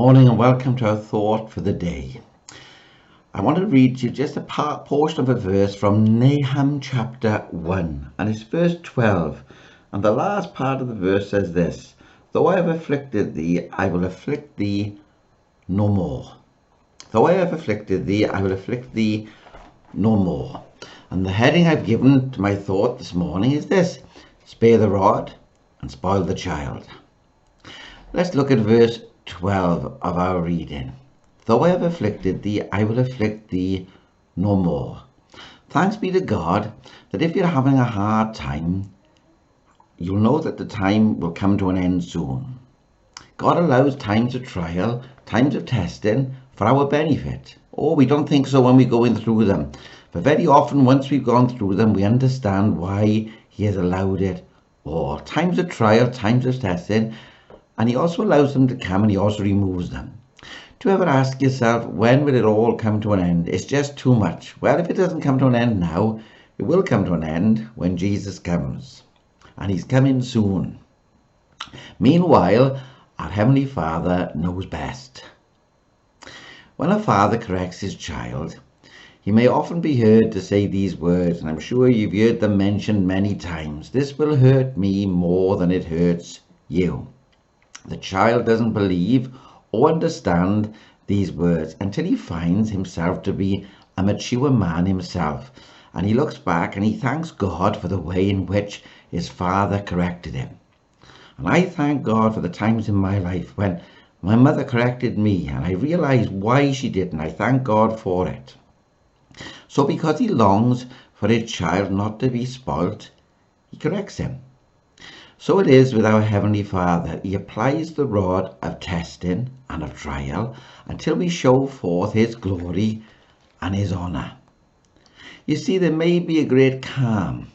morning and welcome to our thought for the day. I want to read to you just a portion of a verse from Nahum chapter 1, and it's verse 12. And the last part of the verse says this: Though I have afflicted thee, I will afflict thee no more. Though I have afflicted thee, I will afflict thee no more. And the heading I've given to my thought this morning is this: spare the rod and spoil the child. Let's look at verse 12 of our reading. Though I have afflicted thee, I will afflict thee no more. Thanks be to God that if you're having a hard time, you'll know that the time will come to an end soon. God allows times of trial, times of testing for our benefit. Oh, we don't think so when we're going through them. But very often, once we've gone through them, we understand why He has allowed it all. Times of trial, times of testing, and He also allows them to come and He also removes them. Do you ever ask yourself, when will it all come to an end? It's just too much. Well, if it doesn't come to an end now, it will come to an end when Jesus comes. And He's coming soon. Meanwhile, our Heavenly Father knows best. When a father corrects his child, he may often be heard to say these words, and I'm sure you've heard them mentioned many times: this will hurt me more than it hurts you. The child doesn't believe or understand these words until he finds himself to be a mature man himself, and he looks back and he thanks God for the way in which his father corrected him. And I thank God for the times in my life when my mother corrected me and I realized why she did, and I thank God for it. So because He longs for His child not to be spoilt, He corrects him. So it is with our Heavenly Father. He applies the rod of testing and of trial until we show forth His glory and His honour. You see, there may be a great calm,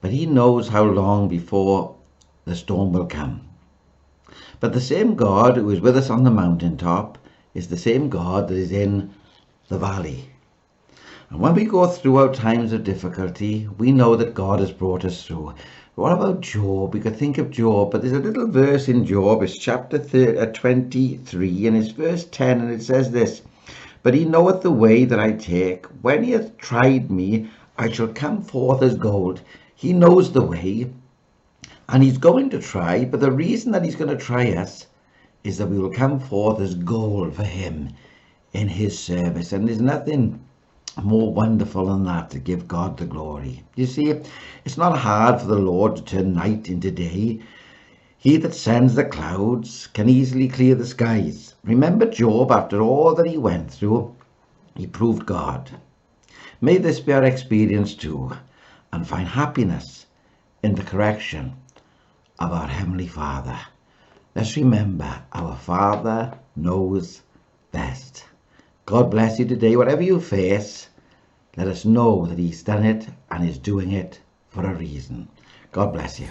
but He knows how long before the storm will come. But the same God who is with us on the mountaintop is the same God that is in the valley. And when we go through our times of difficulty, we know that God has brought us through. What about Job? We could think of Job, but there's a little verse in Job. It's chapter 23, and it's verse 10, and it says this: But He knoweth the way that I take. When He hath tried me, I shall come forth as gold. He knows the way, and He's going to try, but the reason that He's going to try us is that we will come forth as gold for Him in His service. And there's nothing more wonderful than that, to give God the glory. You see, it's not hard for the Lord to turn night into day. He that sends the clouds can easily clear the skies. Remember Job, after all that he went through, he proved God. May this be our experience too, and find happiness in the correction of our Heavenly Father. Let's remember, our Father knows best. God bless you today. Whatever you face, let us know that He's done it and is doing it for a reason. God bless you.